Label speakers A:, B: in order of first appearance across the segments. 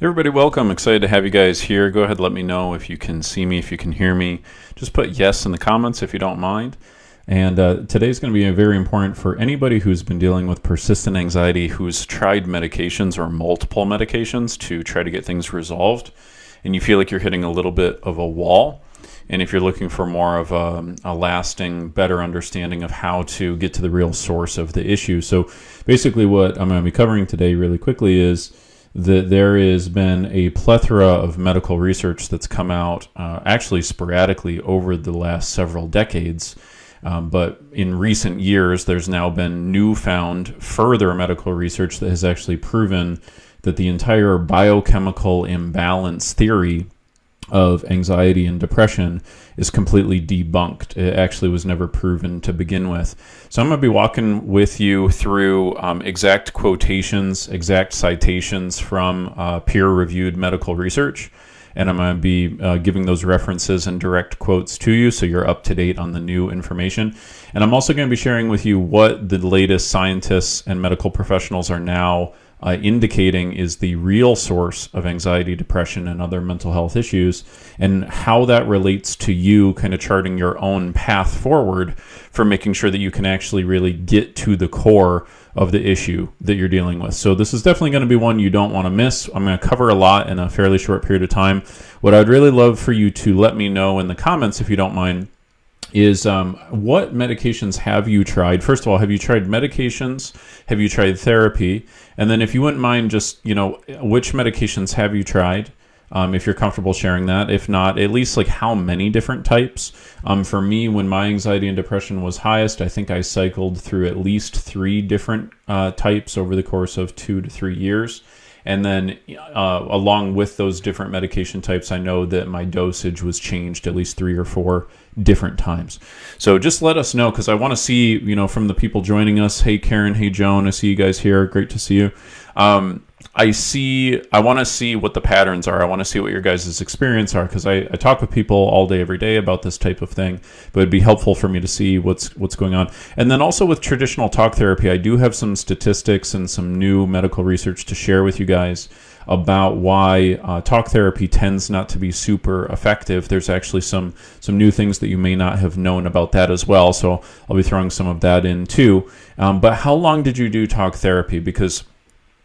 A: Everybody, welcome. Excited to have you guys here. Go ahead, let me know if you can see me, if you can hear me. Just put yes in the comments if you don't mind. And today's going to be very important for anybody who's been dealing with persistent anxiety, who's tried medications or multiple medications to try to get things resolved, and you feel like you're hitting a little bit of a wall. And if you're looking for more of a lasting, better understanding of how to get to the real source of the issue. So basically what I'm going to be covering today really quickly is that there has been a plethora of medical research that's come out actually sporadically over the last several decades. But in recent years, there's now been newfound further medical research that has actually proven that the entire biochemical imbalance theory of anxiety and depression is completely debunked. It actually was never proven to begin with. So I'm going to be walking with you through exact quotations, exact citations from peer-reviewed medical research, and I'm going to be giving those references and direct quotes to you so you're up to date on the new information. And I'm also going to be sharing with you what the latest scientists and medical professionals are now indicating is the real source of anxiety, depression, and other mental health issues, and how that relates to you kind of charting your own path forward for making sure that you can actually really get to the core of the issue that you're dealing with. So this is definitely going to be one you don't want to miss. I'm going to cover a lot in a fairly short period of time. What I'd really love for you to let me know in the comments, if you don't mind, is what medications have you tried? First of all, have you tried medications? Have you tried therapy? And then if you wouldn't mind just, which medications have you tried? If you're comfortable sharing that. If not, at least like how many different types. For me, when my anxiety and depression was highest, I think I cycled through at least 3 different types over the course of 2 to 3 years. And then along with those different medication types, I know that my dosage was changed at least 3 or 4 different times. So just let us know, because I want to see, from the people joining us. Hey, Karen. Hey, Joan. I see you guys here. Great to see you. I want to see what the patterns are. I want to see what your guys' experience are, because I talk with people all day, every day about this type of thing, but it'd be helpful for me to see what's going on. And then also with traditional talk therapy, I do have some statistics and some new medical research to share with you guys about why talk therapy tends not to be super effective. There's actually some new things that you may not have known about that as well, so I'll be throwing some of that in too. But how long did you do talk therapy? Because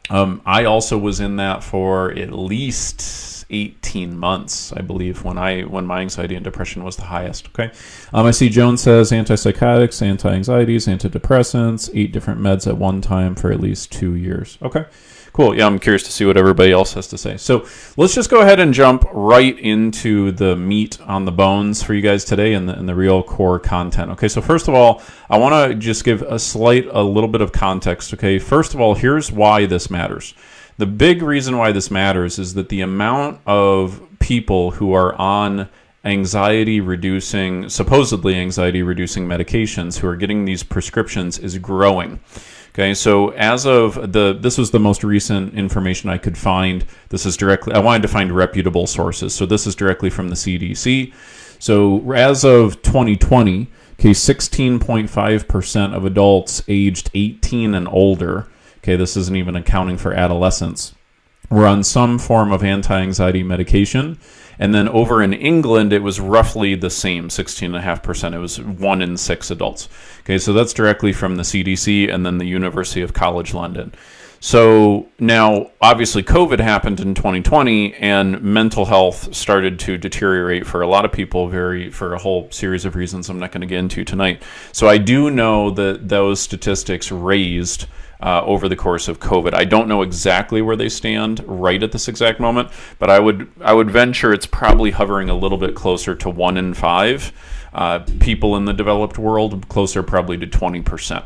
A: I also was in that for at least 18 months, I believe, when my anxiety and depression was the highest. Okay, I see Joan says antipsychotics, anti-anxieties, antidepressants, 8 different meds at one time for at least 2 years. Okay, cool. Yeah, I'm curious to see what everybody else has to say. So let's just go ahead and jump right into the meat on the bones for you guys today and the real core content. Okay, so first of all, I want to just give a little bit of context. Okay, first of all, here's why this matters. The big reason why this matters is that the amount of people who are on supposedly anxiety reducing medications who are getting these prescriptions is growing. Okay, so this was the most recent information I could find. I wanted to find reputable sources. So this is directly from the CDC. So as of 2020, 16.5% of adults aged 18 and older, this isn't even accounting for adolescents, were on some form of anti-anxiety medication. And then over in England, it was roughly the same, 16.5%. It was 1 in 6 adults. Okay, so that's directly from the CDC and then the University of College London. So now, obviously, COVID happened in 2020, and mental health started to deteriorate for a lot of people for a whole series of reasons I'm not going to get into tonight. So I do know that those statistics raised over the course of COVID. I don't know exactly where they stand right at this exact moment, but I would venture it's probably hovering a little bit closer to 1 in 5 people in the developed world, closer probably to 20%.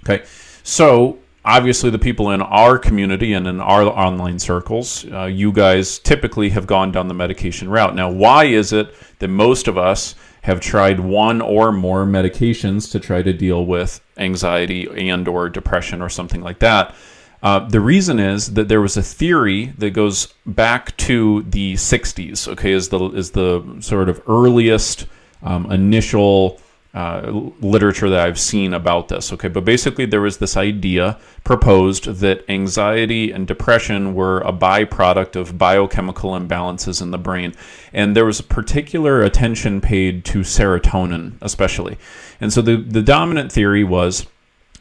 A: Okay, so obviously the people in our community and in our online circles, you guys typically have gone down the medication route. Now, why is it that most of us have tried one or more medications to try to deal with anxiety and or depression or something like that? The reason is that there was a theory that goes back to the 60s, okay, is the sort of earliest initial literature that I've seen about this. Okay, but basically there was this idea proposed that anxiety and depression were a byproduct of biochemical imbalances in the brain, and there was particular attention paid to serotonin especially. And so the dominant theory was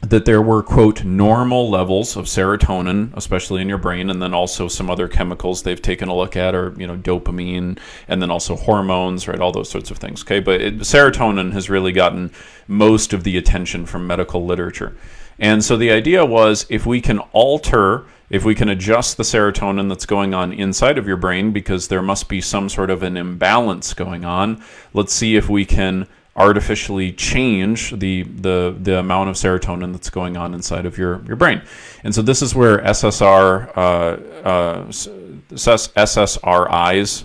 A: that there were, quote, normal levels of serotonin, especially in your brain, and then also some other chemicals they've taken a look at, or, dopamine, and then also hormones, right, all those sorts of things, okay? But serotonin has really gotten most of the attention from medical literature. And so the idea was, if we can adjust the serotonin that's going on inside of your brain, because there must be some sort of an imbalance going on, let's see if we can artificially change the amount of serotonin that's going on inside of your brain. And so this is where SSRIs,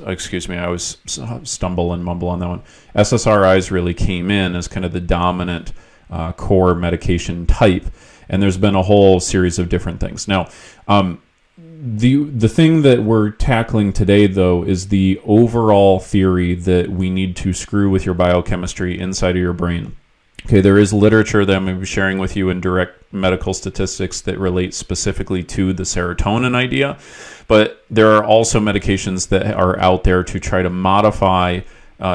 A: excuse me, I always stumble and mumble on that one. SSRIs really came in as kind of the dominant core medication type, and there's been a whole series of different things. Now, the thing that we're tackling today, though, is the overall theory that we need to screw with your biochemistry inside of your brain. Okay, there is literature that I'm going to be sharing with you in direct medical statistics that relate specifically to the serotonin idea, but there are also medications that are out there to try to modify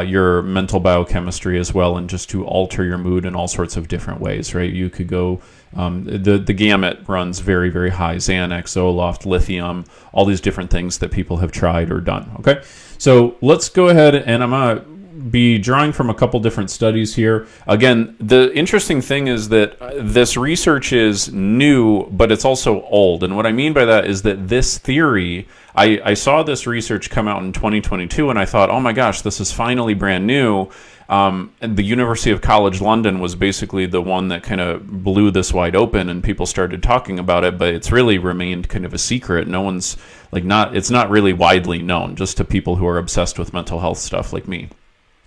A: your mental biochemistry as well, and just to alter your mood in all sorts of different ways, right? You could go, the gamut runs very, very high: Xanax, Zoloft, lithium, all these different things that people have tried or done, okay? So let's go ahead, and I'm going to be drawing from a couple different studies here. Again, the interesting thing is that this research is new, but it's also old. And what I mean by that is that this theory, I saw this research come out in 2022, and I thought, oh my gosh, this is finally brand new. And the University of College London was basically the one that kind of blew this wide open, and people started talking about it, but it's really remained kind of a secret. No one's it's not really widely known, just to people who are obsessed with mental health stuff like me,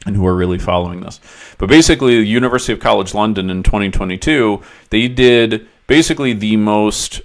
A: and who are really following this. But basically, the University of College London in 2022, they did basically the most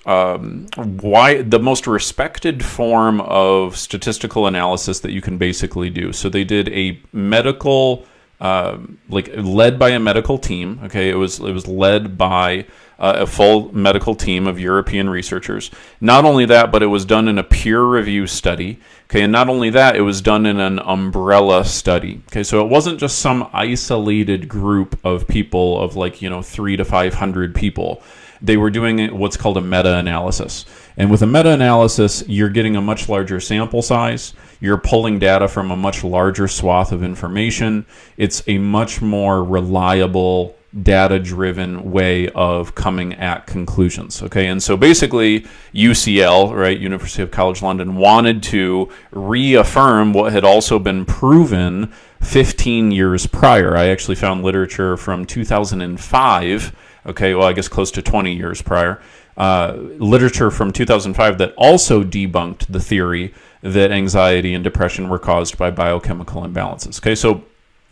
A: respected form of statistical analysis that you can basically do. So they did a medical, led by a medical team. Okay, it was led by a full medical team of European researchers. Not only that, but it was done in a peer review study. Okay, and not only that, it was done in an umbrella study. Okay, so it wasn't just some isolated group of people of 300 to 500 people. They were doing what's called a meta-analysis. And with a meta-analysis, you're getting a much larger sample size. You're pulling data from a much larger swath of information. It's a much more reliable, data-driven way of coming at conclusions. Okay, and so basically UCL, right, University of College London, wanted to reaffirm what had also been proven 15 years prior. I actually found literature from 2005, okay, well, I guess close to 20 years prior, literature from 2005 that also debunked the theory that anxiety and depression were caused by biochemical imbalances. Okay, so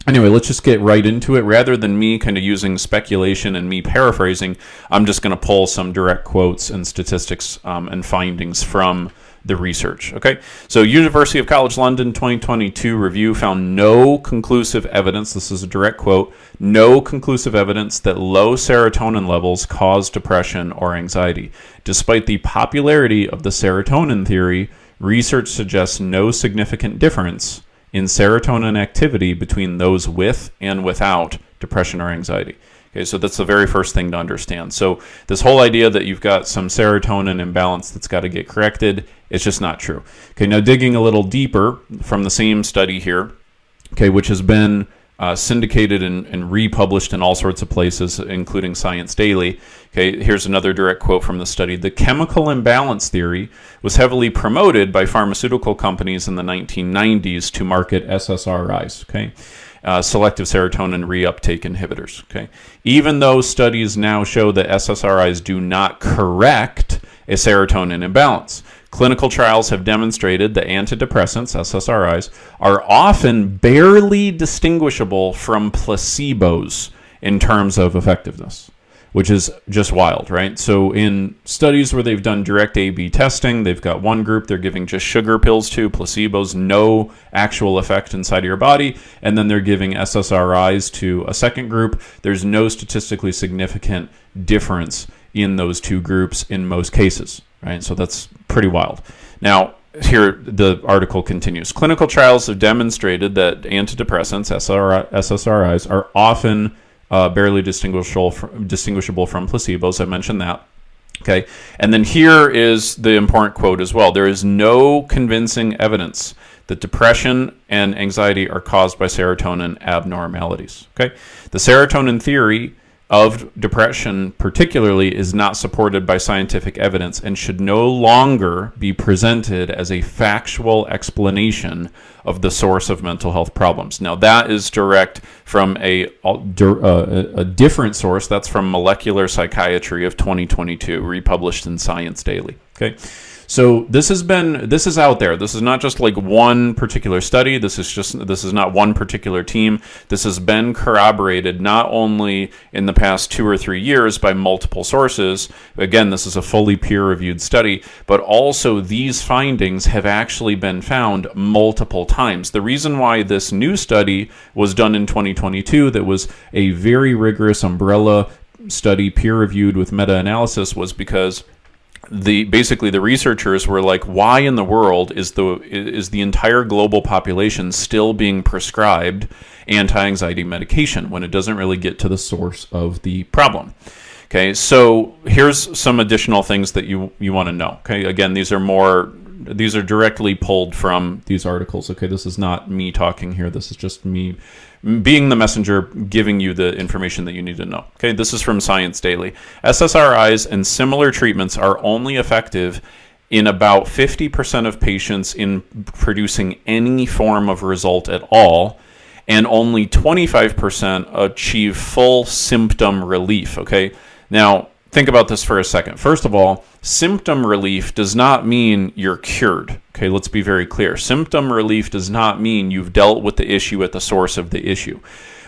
A: anyway, let's just get right into it. Rather than me kind of using speculation and me paraphrasing, I'm just going to pull some direct quotes and statistics and findings from the research. Okay, so University of College London 2022 review found no conclusive evidence, this is a direct quote, no conclusive evidence that low serotonin levels cause depression or anxiety. Despite the popularity of the serotonin theory, research suggests no significant difference in serotonin activity between those with and without depression or anxiety. Okay, so that's the very first thing to understand. So this whole idea that you've got some serotonin imbalance that's got to get corrected, it's just not true. Okay, now digging a little deeper from the same study here, okay, which has been syndicated and republished in all sorts of places, including Science Daily. Okay, here's another direct quote from the study. The chemical imbalance theory was heavily promoted by pharmaceutical companies in the 1990s to market SSRIs, okay? Selective serotonin reuptake inhibitors, okay? Even though studies now show that SSRIs do not correct a serotonin imbalance. Clinical trials have demonstrated that antidepressants, SSRIs, are often barely distinguishable from placebos in terms of effectiveness. which is just wild, right? So in studies where they've done direct A/B testing, they've got one group they're giving just sugar pills to, placebos, no actual effect inside of your body, and then they're giving SSRIs to a second group. There's no statistically significant difference in those two groups in most cases, right? So that's pretty wild. Now, here the article continues. Clinical trials have demonstrated that antidepressants, SSRIs, are often barely distinguishable from placebos. I mentioned that. Okay, and then here is the important quote as well. There is no convincing evidence that depression and anxiety are caused by serotonin abnormalities. Okay, the serotonin theory of depression particularly is not supported by scientific evidence and should no longer be presented as a factual explanation of the source of mental health problems. Now that is direct from a different source. That's from Molecular Psychiatry of 2022, republished in Science Daily. Okay. So this is out there. This is not just like one particular study. This is not one particular team. This has been corroborated not only in the past 2 or 3 years by multiple sources. Again, this is a fully peer-reviewed study, but also these findings have actually been found multiple times. The reason why this new study was done in 2022, that was a very rigorous umbrella study, peer-reviewed with meta-analysis, was because basically the researchers were like, why in the world is the entire global population still being prescribed anti-anxiety medication when it doesn't really get to the source of the problem? Okay, so here's some additional things that you want to know. Okay, again, these are directly pulled from these articles. Okay, this is not me talking here. This is just me being the messenger, giving you the information that you need to know. Okay, this is from Science Daily. SSRIs and similar treatments are only effective in about 50% of patients in producing any form of result at all, and only 25% achieve full symptom relief. Okay, now think about this for a second. First of all, symptom relief does not mean you're cured. Okay, let's be very clear. Symptom relief does not mean you've dealt with the issue at the source of the issue.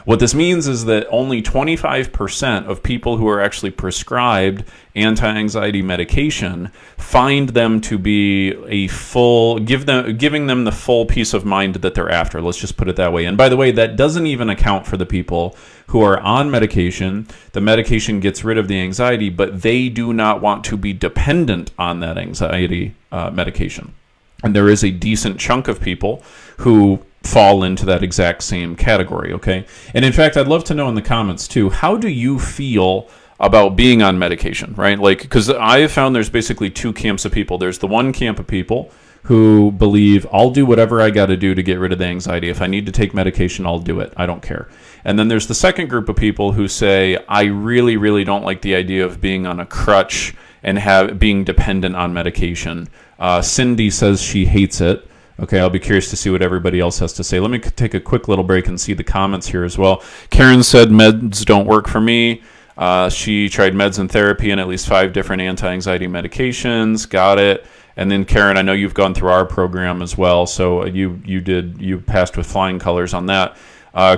A: What this means is that only 25% of people who are actually prescribed anti-anxiety medication find them to be giving them the full peace of mind that they're after. Let's just put it that way. And by the way, that doesn't even account for the people who are on medication. The medication gets rid of the anxiety, but they do not want to be dependent on that anxiety medication. And there is a decent chunk of people who fall into that exact same category, okay? And in fact, I'd love to know in the comments too, how do you feel about being on medication, right? Like, because I have found there's basically two camps of people. There's the one camp of people who believe, I'll do whatever I got to do to get rid of the anxiety. If I need to take medication, I'll do it. I don't care. And then there's the second group of people who say, I really, really don't like the idea of being on a crutch and being dependent on medication. Cindy says she hates it. Okay, I'll be curious to see what everybody else has to say. Let me take a quick little break and see the comments here as well. Karen said meds don't work for me. She tried meds and therapy and at least 5 different anti-anxiety medications. Got it. And then Karen, I know you've gone through our program as well, so you passed with flying colors on that.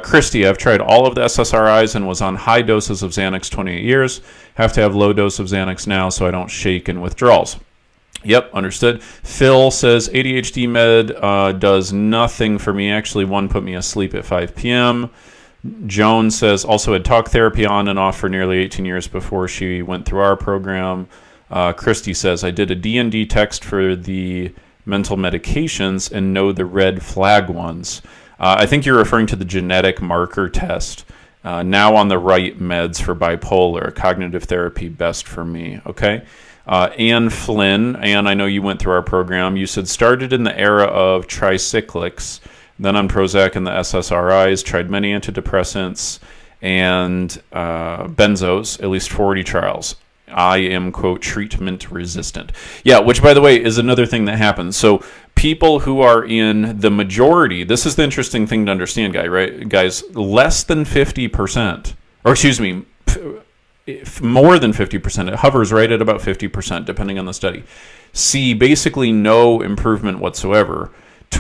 A: Christy, I've tried all of the SSRIs and was on high doses of Xanax 28 years. Have to have low dose of Xanax now so I don't shake in withdrawals. Yep, understood. Phil says ADHD med does nothing for me. Actually, one put me asleep at 5 p.m. Joan says also had talk therapy on and off for nearly 18 years before she went through our program. Christy says I did a D&D text for the mental medications and know the red flag ones. I think you're referring to the genetic marker test. Now on the right meds for bipolar. Cognitive therapy best for me. Okay. Anne Flynn, Anne, I know you went through our program. You said started in the era of tricyclics, then on Prozac and the SSRIs, tried many antidepressants and benzos, at least 40 trials. I am, quote, treatment resistant. Yeah, which, by the way, is another thing that happens. So people who are in the majority, this is the interesting thing to understand, guys, less than 50%, or excuse me, more than 50%, it hovers right at about 50%, depending on the study, see basically no improvement whatsoever.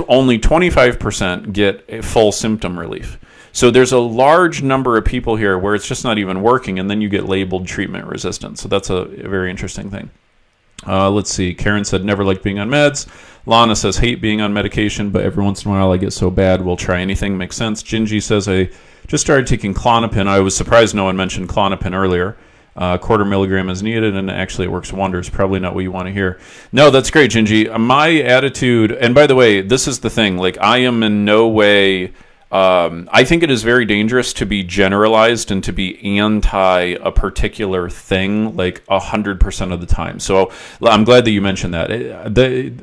A: Only 25% get a full symptom relief. So there's a large number of people here where it's just not even working, and then you get labeled treatment resistant. So that's a very interesting thing. Let's see. Karen said, never liked being on meds. Lana says, hate being on medication, but every once in a while I get so bad, we'll try anything. Makes sense. Gingy says, I just started taking Klonopin. I was surprised no one mentioned Klonopin earlier. 1/4 milligram is needed, and actually it works wonders. Probably not what you want to hear. No, that's great, Gingy. My attitude, and by the way, this is the thing, like I am in no way... I think it is very dangerous to be generalized and to be anti a particular thing like 100% of the time. So I'm glad that you mentioned that.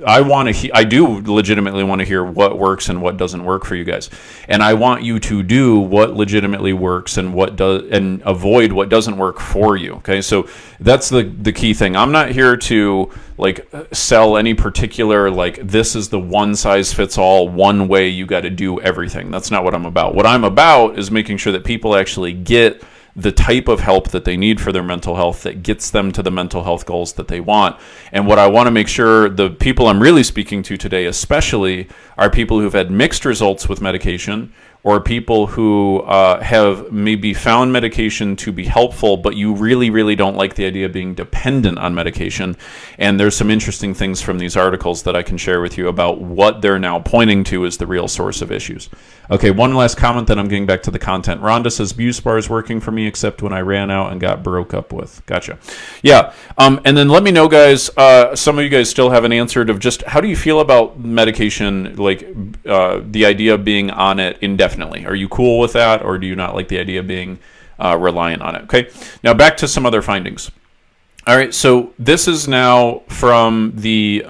A: I do legitimately want to hear what works and what doesn't work for you guys, and I want you to do what legitimately works and what does, and avoid what doesn't work for you. Okay, so that's the key thing. I'm not here to like sell any particular like this is the one size fits all one way you got to do everything. That's not what I'm about. What I'm about is making sure that people actually get the type of help that they need for their mental health that gets them to the mental health goals that they want. And what I want to make sure the people I'm really speaking to today especially are people who've had mixed results with medication, or people who have maybe found medication to be helpful, but you really, really don't like the idea of being dependent on medication. And there's some interesting things from these articles that I can share with you about what they're now pointing to as the real source of issues. Okay, one last comment, then I'm getting back to the content. Rhonda says, Buspar is working for me, except when I ran out and got broke up with. Gotcha. Yeah, and then let me know, guys, some of you guys still haven't answered of just how do you feel about medication, like the idea of being on it indefinitely? Are you cool with that, or do you not like the idea of being reliant on it? Okay, now back to some other findings. All right, so this is now from the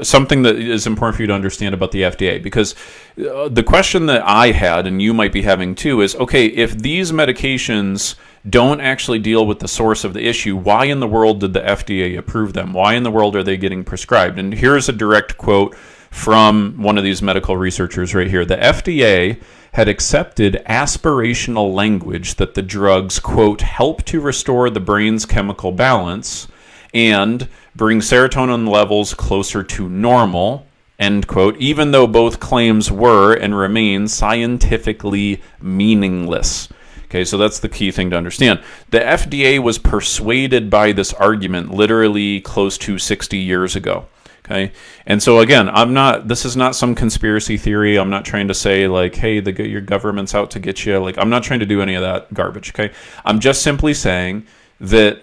A: something that is important for you to understand about the FDA, because the question that I had, and you might be having too, is, okay, if these medications don't actually deal with the source of the issue, why in the world did the FDA approve them? Why in the world are they getting prescribed? And here's a direct quote from one of these medical researchers right here. The FDA had accepted aspirational language that the drugs, quote, help to restore the brain's chemical balance and bring serotonin levels closer to normal, end quote, even though both claims were and remain scientifically meaningless. Okay, so that's the key thing to understand. The FDA was persuaded by this argument literally close to 60 years ago. Okay, and so again, this is not some conspiracy theory. I'm not trying to say like, hey, your government's out to get you. Like, I'm not trying to do any of that garbage. Okay, I'm just simply saying that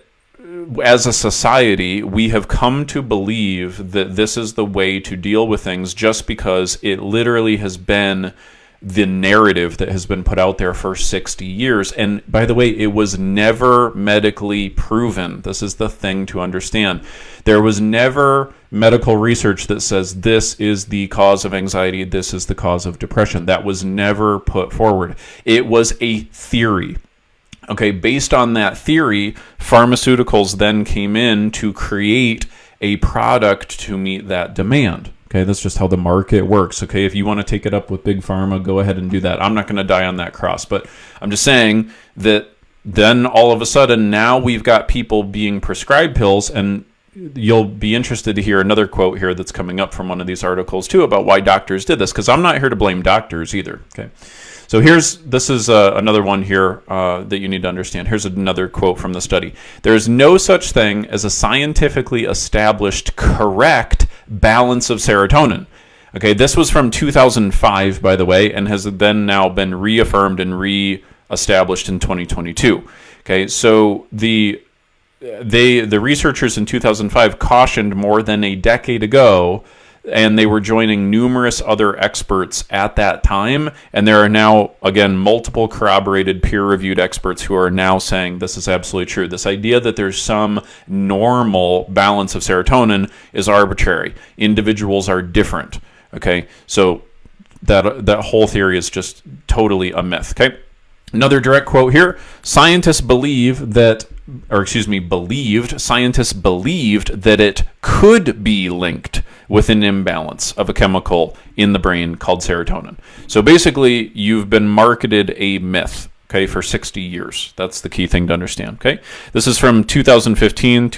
A: as a society, we have come to believe that this is the way to deal with things just because it literally has been the narrative that has been put out there for 60 years. And by the way, it was never medically proven. This is the thing to understand. There was never medical research that says this is the cause of anxiety, this is the cause of depression. That was never put forward. It was a theory. Okay, based on that theory, pharmaceuticals then came in to create a product to meet that demand. Okay, that's just how the market works. Okay, if you want to take it up with Big Pharma, go ahead and do that. I'm not going to die on that cross, but I'm just saying that then all of a sudden now we've got people being prescribed pills, and you'll be interested to hear another quote here that's coming up from one of these articles too about why doctors did this, because I'm not here to blame doctors either. Okay, so this is another one here that you need to understand. Here's another quote from the study. There is no such thing as a scientifically established correct balance of serotonin. Okay, this was from 2005, by the way, and has then now been reaffirmed and re-established in 2022. Okay, so the researchers in 2005 cautioned more than a decade ago, and they were joining numerous other experts at that time, and there are now, again, multiple corroborated peer-reviewed experts who are now saying this is absolutely true. This idea that there's some normal balance of serotonin is arbitrary. Individuals are different. Okay, so that whole theory is just totally a myth. Okay, another direct quote here. Scientists believed that it could be linked with an imbalance of a chemical in the brain called serotonin. So basically, you've been marketed a myth. okay, for 60 years. That's the key thing to understand, okay? This is from 2015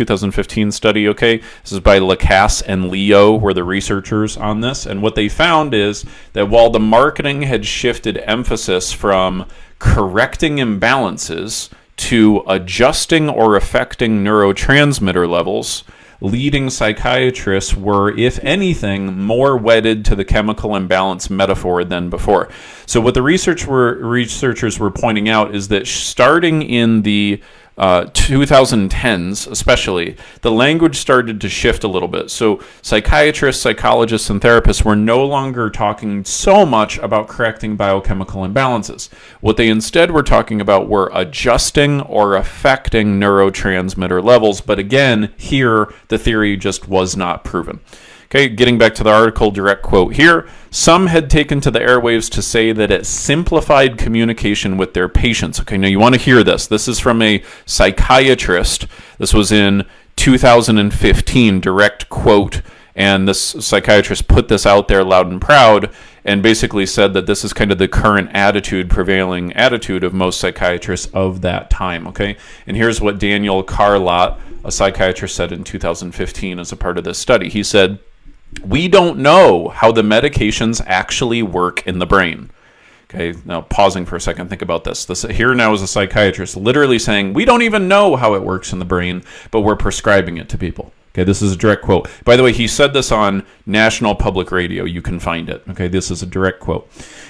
A: study, okay? This is by Lacasse and Leo, were the researchers on this. And what they found is that while the marketing had shifted emphasis from correcting imbalances to adjusting or affecting neurotransmitter levels, leading psychiatrists were, if anything, more wedded to the chemical imbalance metaphor than before. So what the researchers were pointing out is that starting in the 2010s especially, the language started to shift a little bit. So psychiatrists, psychologists, and therapists were no longer talking so much about correcting biochemical imbalances. What they instead were talking about were adjusting or affecting neurotransmitter levels. But again, here, the theory just was not proven. Okay, getting back to the article, direct quote here. Some had taken to the airwaves to say that it simplified communication with their patients. Okay, now you want to hear this. This is from a psychiatrist. This was in 2015, direct quote. And this psychiatrist put this out there loud and proud and basically said that this is kind of the current attitude, prevailing attitude of most psychiatrists of that time. Okay, and here's what Daniel Carlott, a psychiatrist, said in 2015 as a part of this study. He said, "We don't know how the medications actually work in the brain." Okay, now pausing for a second, think about this. Here now is a psychiatrist literally saying, we don't even know how it works in the brain, but we're prescribing it to people. Okay, this is a direct quote. By the way, he said this on National Public Radio. You can find it. Okay, this is a direct quote.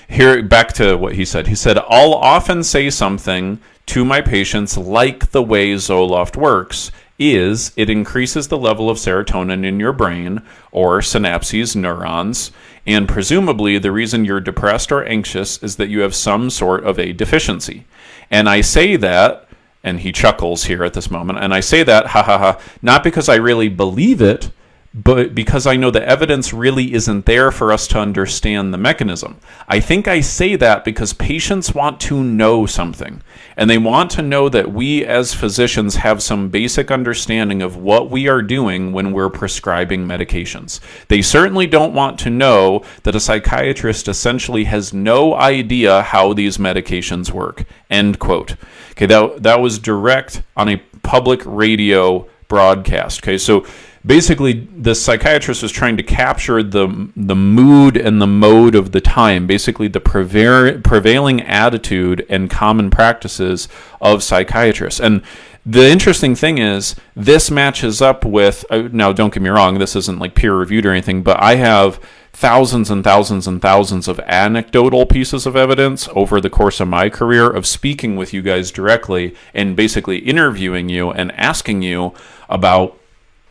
A: Here, back to what he said. He said, "I'll often say something to my patients like the way Zoloft works is it increases the level of serotonin in your brain, or synapses, neurons, and presumably the reason you're depressed or anxious is that you have some sort of a deficiency. And I say that," and he chuckles here at this moment, "and I say that, ha ha ha, not because I really believe it, but because I know the evidence really isn't there for us to understand the mechanism. I think I say that because patients want to know something, and they want to know that we as physicians have some basic understanding of what we are doing when we're prescribing medications. They certainly don't want to know that a psychiatrist essentially has no idea how these medications work." End quote. Okay, that was direct on a public radio broadcast. Okay, so basically, the psychiatrist was trying to capture the mood and the mode of the time, basically the prevailing attitude and common practices of psychiatrists. And the interesting thing is, this matches up with, now don't get me wrong, this isn't like peer-reviewed or anything, but I have thousands and thousands and thousands of anecdotal pieces of evidence over the course of my career of speaking with you guys directly and basically interviewing you and asking you about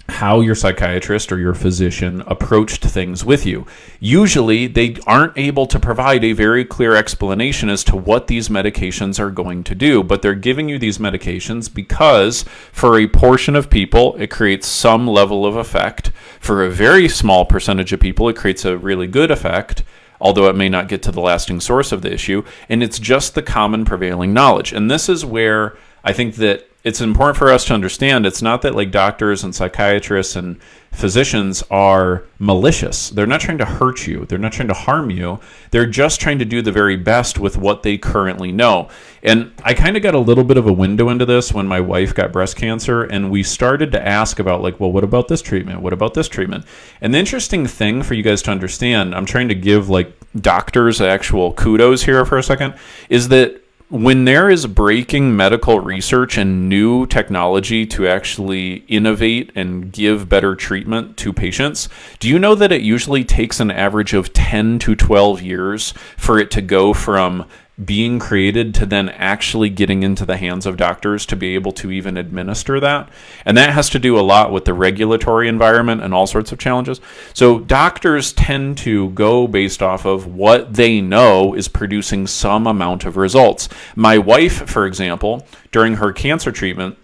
A: how your psychiatrist or your physician approached things with you. Usually, they aren't able to provide a very clear explanation as to what these medications are going to do, but they're giving you these medications because for a portion of people, it creates some level of effect. For a very small percentage of people, it creates a really good effect, although it may not get to the lasting source of the issue, and it's just the common prevailing knowledge. And this is where I think that it's important for us to understand it's not that like doctors and psychiatrists and physicians are malicious. They're not trying to hurt you. They're not trying to harm you. They're just trying to do the very best with what they currently know. And I kind of got a little bit of a window into this when my wife got breast cancer, and we started to ask about like, well, what about this treatment? What about this treatment? And the interesting thing for you guys to understand, I'm trying to give like doctors actual kudos here for a second, is that when there is breaking medical research and new technology to actually innovate and give better treatment to patients, do you know that it usually takes an average of 10 to 12 years for it to go from being created to then actually getting into the hands of doctors to be able to even administer that? And that has to do a lot with the regulatory environment and all sorts of challenges. So doctors tend to go based off of what they know is producing some amount of results. My wife, for example, during her cancer treatment,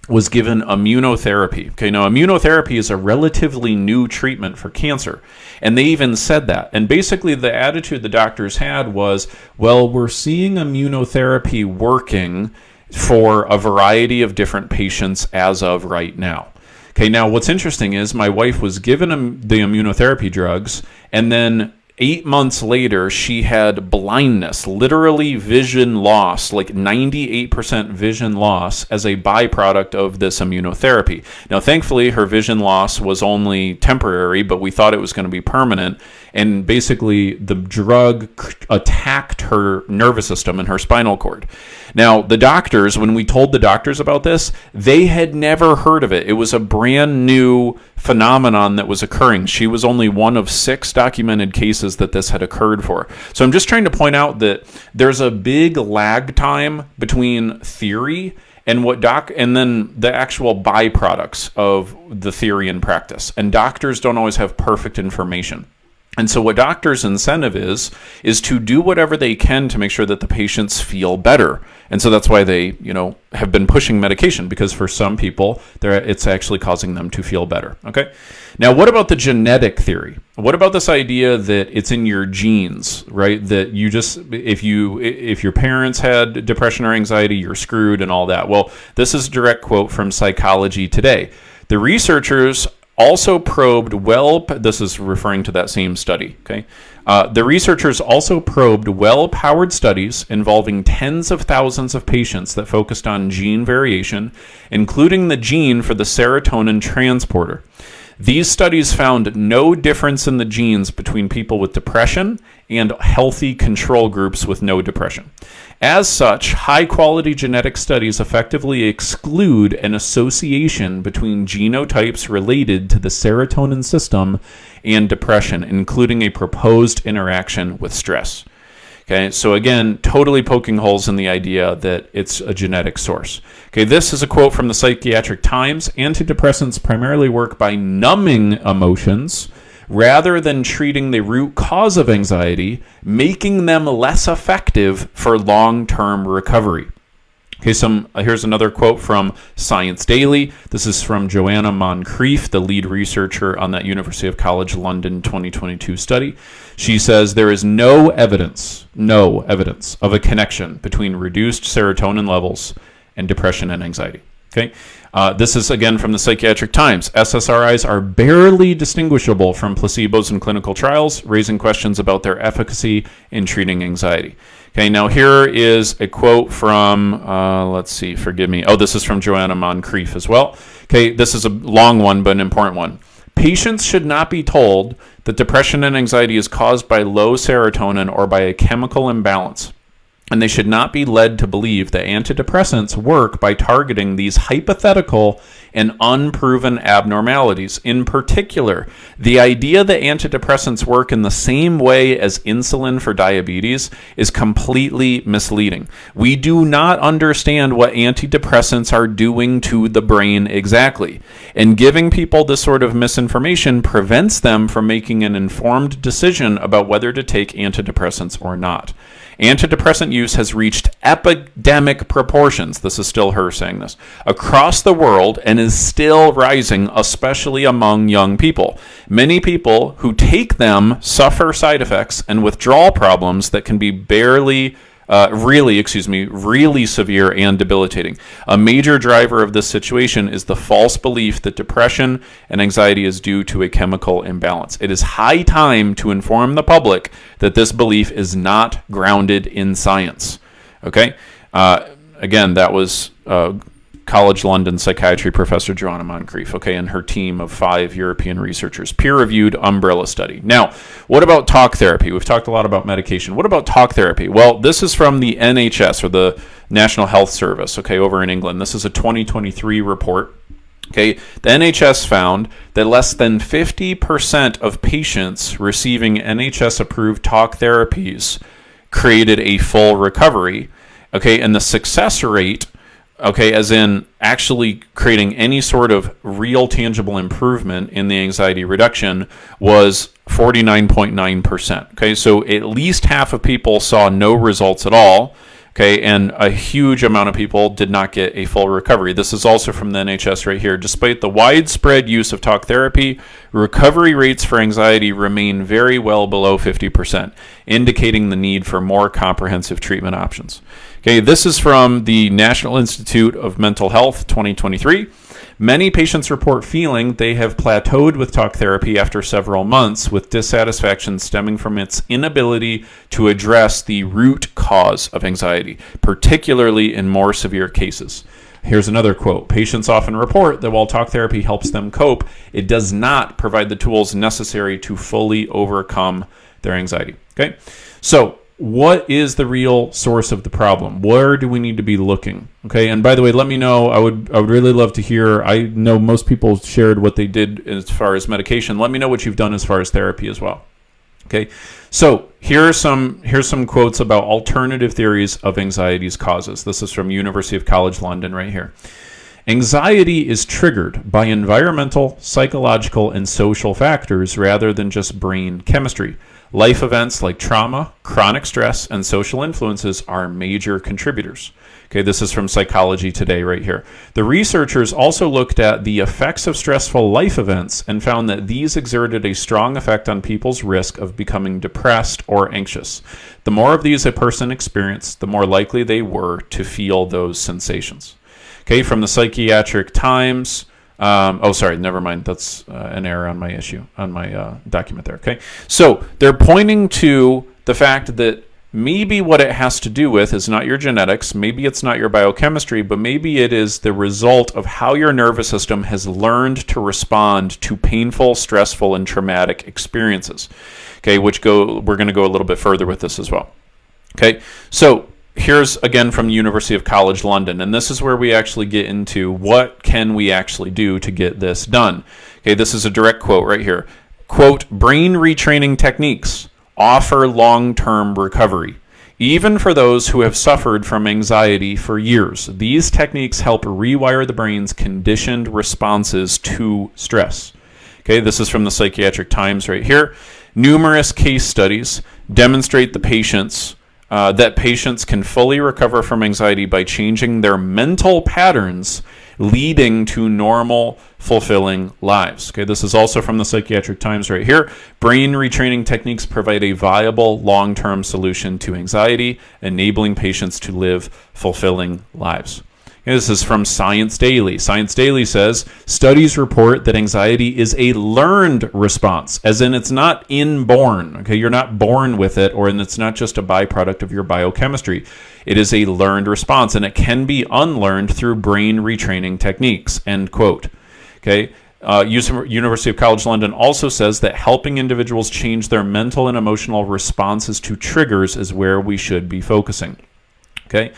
A: was given immunotherapy. Okay, now immunotherapy is a relatively new treatment for cancer. And they even said that. And basically the attitude the doctors had was, well, we're seeing immunotherapy working for a variety of different patients as of right now. Okay, now what's interesting is my wife was given the immunotherapy drugs, and then 8 months later, she had blindness, literally vision loss, like 98% vision loss as a byproduct of this immunotherapy. Now, thankfully, her vision loss was only temporary, but we thought it was going to be permanent. And basically, the drug attacked her nervous system and her spinal cord. Now, the doctors, when we told the doctors about this, they had never heard of it. It was a brand new phenomenon that was occurring. She was only one of 6 documented cases that this had occurred for. So I'm just trying to point out that there's a big lag time between theory and and then the actual byproducts of the theory and practice. And doctors don't always have perfect information. And so what doctors' incentive is to do whatever they can to make sure that the patients feel better. And so that's why they, have been pushing medication, because for some people, it's actually causing them to feel better. Okay. Now, what about the genetic theory? What about this idea that it's in your genes, right? That you just, if your parents had depression or anxiety, you're screwed and all that. Well, this is a direct quote from Psychology Today. The researchers also probed this is referring to that same study, okay? The researchers also probed well-powered studies involving tens of thousands of patients that focused on gene variation, including the gene for the serotonin transporter. These studies found no difference in the genes between people with depression and healthy control groups with no depression. As such, high-quality genetic studies effectively exclude an association between genotypes related to the serotonin system and depression, including a proposed interaction with stress. Okay, so again, totally poking holes in the idea that it's a genetic source. Okay, this is a quote from the Psychiatric Times. Antidepressants primarily work by numbing emotions rather than treating the root cause of anxiety, making them less effective for long-term recovery. Okay, here's another quote from Science Daily. This is from Joanna Moncrief, the lead researcher on that University of College London 2022 study. She says there is no evidence of a connection between reduced serotonin levels and depression and anxiety. Okay, this is again from the Psychiatric Times. SSRIs are barely distinguishable from placebos in clinical trials, raising questions about their efficacy in treating anxiety. Okay, now here is a quote from, this is from Joanna Moncrief as well. Okay, this is a long one, but an important one. Patients should not be told that depression and anxiety is caused by low serotonin or by a chemical imbalance. And they should not be led to believe that antidepressants work by targeting these hypothetical and unproven abnormalities. In particular, the idea that antidepressants work in the same way as insulin for diabetes is completely misleading. We do not understand what antidepressants are doing to the brain exactly. And giving people this sort of misinformation prevents them from making an informed decision about whether to take antidepressants or not. Antidepressant use has reached epidemic proportions, this is still her saying this, across the world and is still rising, especially among young people. Many people who take them suffer side effects and withdrawal problems that can be really severe and debilitating. A major driver of this situation is the false belief that depression and anxiety is due to a chemical imbalance. It is high time to inform the public that this belief is not grounded in science. Okay? Again, that was College London psychiatry professor Joanna Moncrief, okay, and her team of 5 European researchers, peer-reviewed umbrella study. Now, what about talk therapy? We've talked a lot about medication. What about talk therapy? Well, this is from the NHS, or the National Health Service, okay, over in England. This is a 2023 report. Okay, the NHS found that less than 50% of patients receiving NHS-approved talk therapies created a full recovery, okay, and the success rate, okay, as in actually creating any sort of real tangible improvement in the anxiety reduction, was 49.9%. Okay, so at least half of people saw no results at all. Okay, and a huge amount of people did not get a full recovery. This is also from the NHS right here. Despite the widespread use of talk therapy, recovery rates for anxiety remain very well below 50%, indicating the need for more comprehensive treatment options. Okay, this is from the National Institute of Mental Health 2023. Many patients report feeling they have plateaued with talk therapy after several months, with dissatisfaction stemming from its inability to address the root cause of anxiety, particularly in more severe cases. Here's another quote. Patients often report that while talk therapy helps them cope, it does not provide the tools necessary to fully overcome their anxiety. Okay? So, what is the real source of the problem? Where do we need to be looking? Okay, and by the way, let me know. I would really love to hear. I know most people shared what they did as far as medication. Let me know what you've done as far as therapy as well. Okay, so here's some quotes about alternative theories of anxiety's causes. This is from University of College London right here. Anxiety is triggered by environmental, psychological, and social factors rather than just brain chemistry. Life events like trauma, chronic stress, and social influences are major contributors. Okay, this is from Psychology Today right here. The researchers also looked at the effects of stressful life events and found that these exerted a strong effect on people's risk of becoming depressed or anxious. The more of these a person experienced, the more likely they were to feel those sensations. Okay, from the Psychiatric Times. Never mind. That's an error on my document there. Okay, so they're pointing to the fact that maybe what it has to do with is not your genetics, maybe it's not your biochemistry, but maybe it is the result of how your nervous system has learned to respond to painful, stressful, and traumatic experiences. Okay, we're going to go a little bit further with this as well. Okay, so here's again from University of College London, and this is where we actually get into what can we actually do to get this done. Okay, this is a direct quote right here. Quote, brain retraining techniques offer long-term recovery. Even for those who have suffered from anxiety for years, these techniques help rewire the brain's conditioned responses to stress. Okay, this is from the Psychiatric Times right here. Numerous case studies demonstrate that patients can fully recover from anxiety by changing their mental patterns, leading to normal, fulfilling lives. Okay, this is also from the Psychiatric Times right here. Brain retraining techniques provide a viable long-term solution to anxiety, enabling patients to live fulfilling lives. This is from Science Daily. Science Daily says, studies report that anxiety is a learned response, as in it's not inborn. Okay, you're not born with it, and it's not just a byproduct of your biochemistry. It is a learned response, and it can be unlearned through brain retraining techniques, end quote. Okay, University of College London also says that helping individuals change their mental and emotional responses to triggers is where we should be focusing. Okay.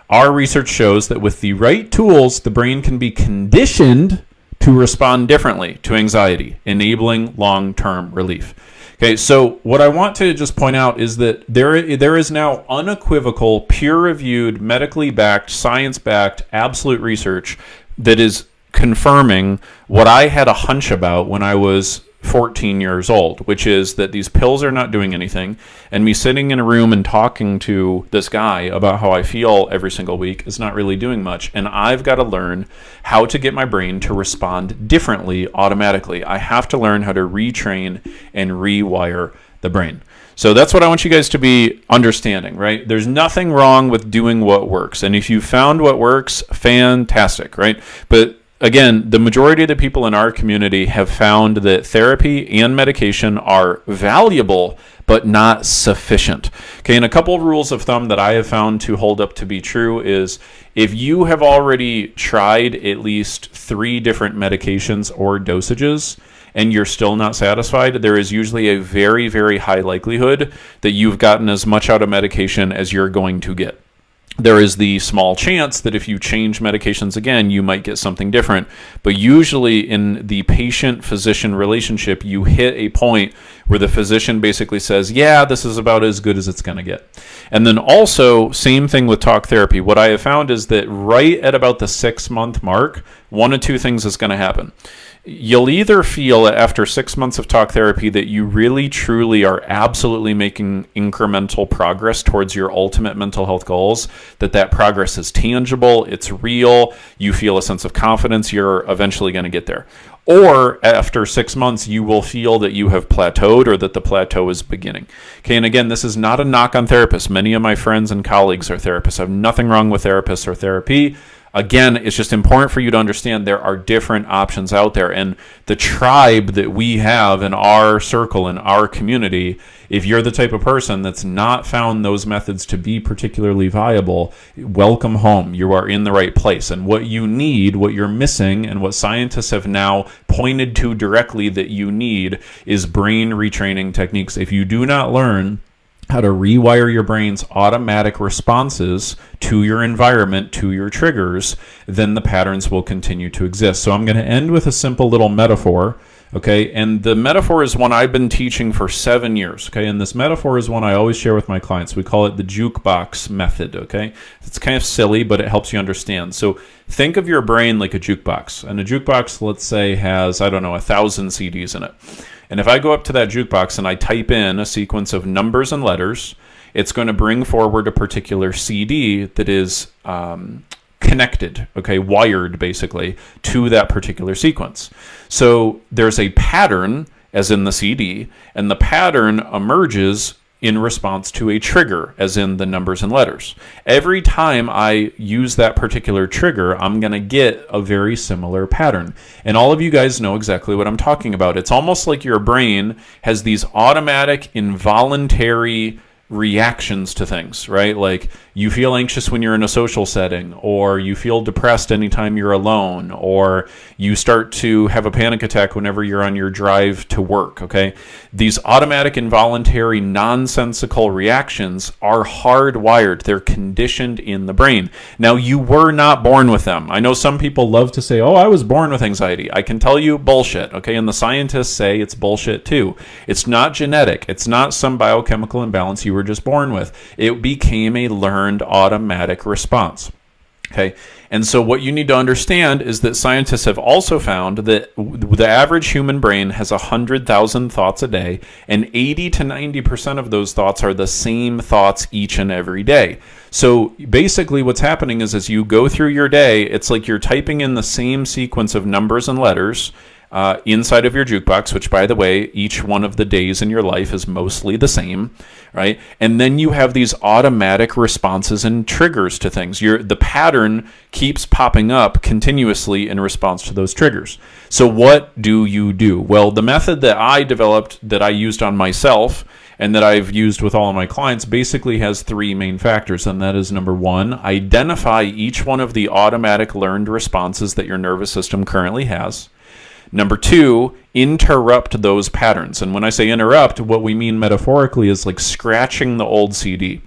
A: Our research shows that with the right tools, the brain can be conditioned to respond differently to anxiety, enabling long-term relief. Okay, so what I want to just point out is that there is now unequivocal, peer-reviewed, medically backed, science-backed, absolute research that is confirming what I had a hunch about when I was 14 years old, which is that these pills are not doing anything, and me sitting in a room and talking to this guy about how I feel every single week is not really doing much, and I've got to learn how to get my brain to respond differently automatically. I have to learn how to retrain and rewire the brain. So that's what I want you guys to be understanding, right? There's nothing wrong with doing what works, and if you found what works, fantastic, right? But again, the majority of the people in our community have found that therapy and medication are valuable, but not sufficient. Okay, and a couple of rules of thumb that I have found to hold up to be true is if you have already tried at least 3 different medications or dosages and you're still not satisfied, there is usually a very, very high likelihood that you've gotten as much out of medication as you're going to get. There is the small chance that if you change medications again, you might get something different. But usually in the patient-physician relationship, you hit a point where the physician basically says, yeah, this is about as good as it's going to get. And then also, same thing with talk therapy. What I have found is that right at about the 6-month mark, one of two things is going to happen. You'll either feel after 6 months of talk therapy that you really truly are absolutely making incremental progress towards your ultimate mental health goals, that progress is tangible, it's real, you feel a sense of confidence, you're eventually going to get there. Or after 6 months, you will feel that you have plateaued or that the plateau is beginning. Okay, and again, this is not a knock on therapists. Many of my friends and colleagues are therapists. I have nothing wrong with therapists or therapy. Again, it's just important for you to understand there are different options out there. And the tribe that we have in our circle, in our community, if you're the type of person that's not found those methods to be particularly viable, welcome home. You are in the right place. And what you need, what you're missing, and what scientists have now pointed to directly that you need is brain retraining techniques. If you do not learn how to rewire your brain's automatic responses to your environment, to your triggers, then the patterns will continue to exist. So I'm going to end with a simple little metaphor, okay? And the metaphor is one I've been teaching for 7 years, okay? And this metaphor is one I always share with my clients. We call it the jukebox method, okay? It's kind of silly, but it helps you understand. So think of your brain like a jukebox. And a jukebox, let's say, has, 1,000 CDs in it. And if I go up to that jukebox and I type in a sequence of numbers and letters, it's going to bring forward a particular CD that is connected, okay, wired basically to that particular sequence. So there's a pattern, as in the CD, and the pattern emerges in response to a trigger, as in the numbers and letters. Every time I use that particular trigger, I'm going to get a very similar pattern. And all of you guys know exactly what I'm talking about. It's almost like your brain has these automatic, involuntary reactions to things, right? Like you feel anxious when you're in a social setting, or you feel depressed anytime you're alone, or you start to have a panic attack whenever you're on your drive to work, okay? These automatic, involuntary, nonsensical reactions are hardwired. They're conditioned in the brain. Now, you were not born with them. I know some people love to say, oh, I was born with anxiety. I can tell you bullshit, okay? And the scientists say it's bullshit too. It's not genetic. It's not some biochemical imbalance you were just born with. It became a learned automatic response. Okay, and so what you need to understand is that scientists have also found that the average human brain has 100,000 thoughts a day, and 80 to 90% of those thoughts are the same thoughts each and every day. So basically what's happening is as you go through your day, it's like you're typing in the same sequence of numbers and letters inside of your jukebox, which, by the way, each one of the days in your life is mostly the same, right? And then you have these automatic responses and triggers to things. The pattern keeps popping up continuously in response to those triggers. So what do you do? Well, the method that I developed, that I used on myself, and that I've used with all of my clients, basically has three main factors, and that is, number one, identify each one of the automatic learned responses that your nervous system currently has. Number two, interrupt those patterns. And when I say interrupt, what we mean metaphorically is like scratching the old CD.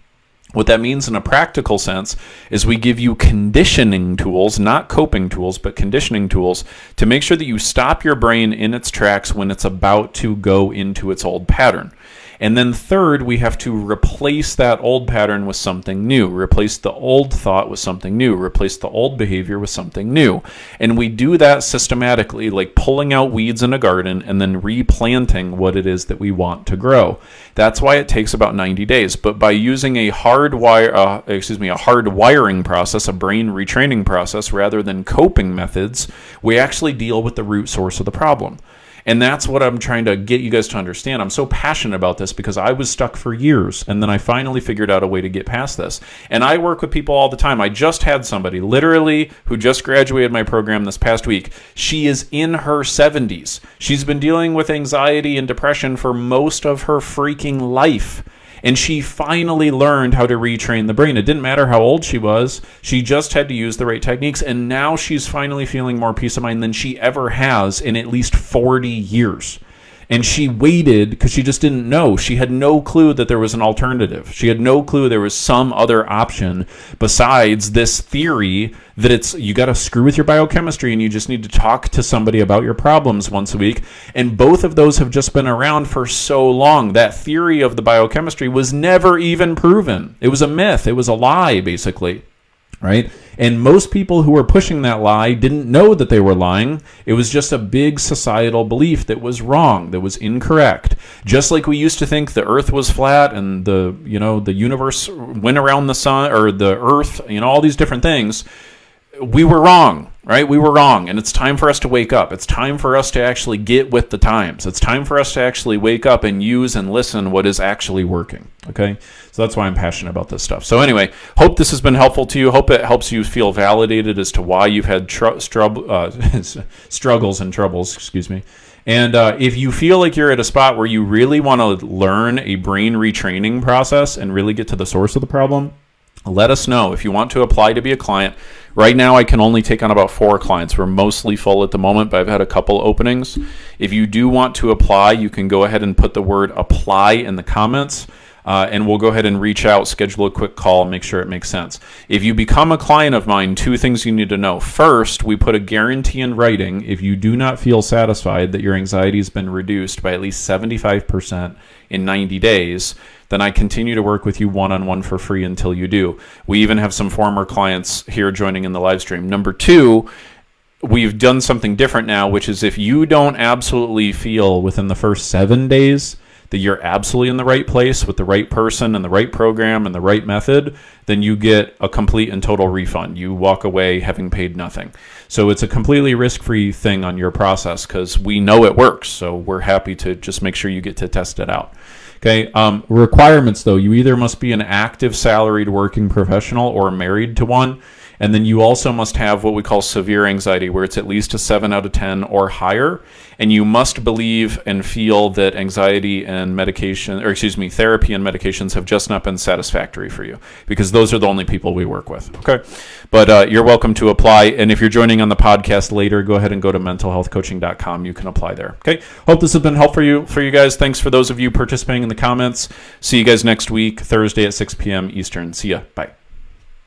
A: What that means in a practical sense is we give you conditioning tools, not coping tools, but conditioning tools to make sure that you stop your brain in its tracks when it's about to go into its old pattern. And then third, we have to replace that old pattern with something new, replace the old thought with something new, replace the old behavior with something new. And we do that systematically, like pulling out weeds in a garden and then replanting what it is that we want to grow. That's why it takes about 90 days. But by using a hardwiring process, a brain retraining process, rather than coping methods, we actually deal with the root source of the problem. And that's what I'm trying to get you guys to understand. I'm so passionate about this because I was stuck for years, and then I finally figured out a way to get past this. And I work with people all the time. I just had somebody, literally, who just graduated my program this past week. She is in her 70s. She's been dealing with anxiety and depression for most of her freaking life. And she finally learned how to retrain the brain. It didn't matter how old she was. She just had to use the right techniques. And now she's finally feeling more peace of mind than she ever has in at least 40 years. And she waited because she just didn't know. She had no clue that there was an alternative. She had no clue there was some other option besides this theory that it's you got to screw with your biochemistry and you just need to talk to somebody about your problems once a week. And both of those have just been around for so long. That theory of the biochemistry was never even proven. It was a myth. It was a lie, basically. Right? And most people who were pushing that lie didn't know that they were lying. It was just a big societal belief that was wrong, that was incorrect. Just like we used to think the earth was flat and the universe went around the sun or the earth, all these different things. We were wrong. right? We were wrong, and it's time for us to wake up. It's time for us to actually get with the times. It's time for us to actually wake up and use and listen what is actually working, okay? So that's why I'm passionate about this stuff. So anyway, hope this has been helpful to you. Hope it helps you feel validated as to why you've had struggles and troubles, excuse me. And if you feel like you're at a spot where you really want to learn a brain retraining process and really get to the source of the problem, let us know. If you want to apply to be a client, right now I can only take on about 4 clients. We're mostly full at the moment, but I've had a couple openings. If you do want to apply, you can go ahead and put the word apply in the comments. And we'll go ahead and reach out, schedule a quick call, and make sure it makes sense. If you become a client of mine, 2 things you need to know. First, we put a guarantee in writing. If you do not feel satisfied that your anxiety has been reduced by at least 75% in 90 days, then I continue to work with you one-on-one for free until you do. We even have some former clients here joining in the live stream. Number 2, we've done something different now, which is if you don't absolutely feel within the first 7 days that you're absolutely in the right place with the right person and the right program and the right method, then you get a complete and total refund. You walk away having paid nothing. So it's a completely risk-free thing on your process because we know it works. So we're happy to just make sure you get to test it out. Okay. Requirements, though, you either must be an active salaried working professional or married to one. And then you also must have what we call severe anxiety, where it's at least a 7 out of 10 or higher. And you must believe and feel that anxiety and therapy and medications have just not been satisfactory for you, because those are the only people we work with. Okay. But you're welcome to apply. And if you're joining on the podcast later, go ahead and go to mentalhealthcoaching.com. You can apply there. Okay. Hope this has been helpful for you guys. Thanks for those of you participating in the comments. See you guys next week, Thursday at 6 p.m. Eastern. See ya. Bye.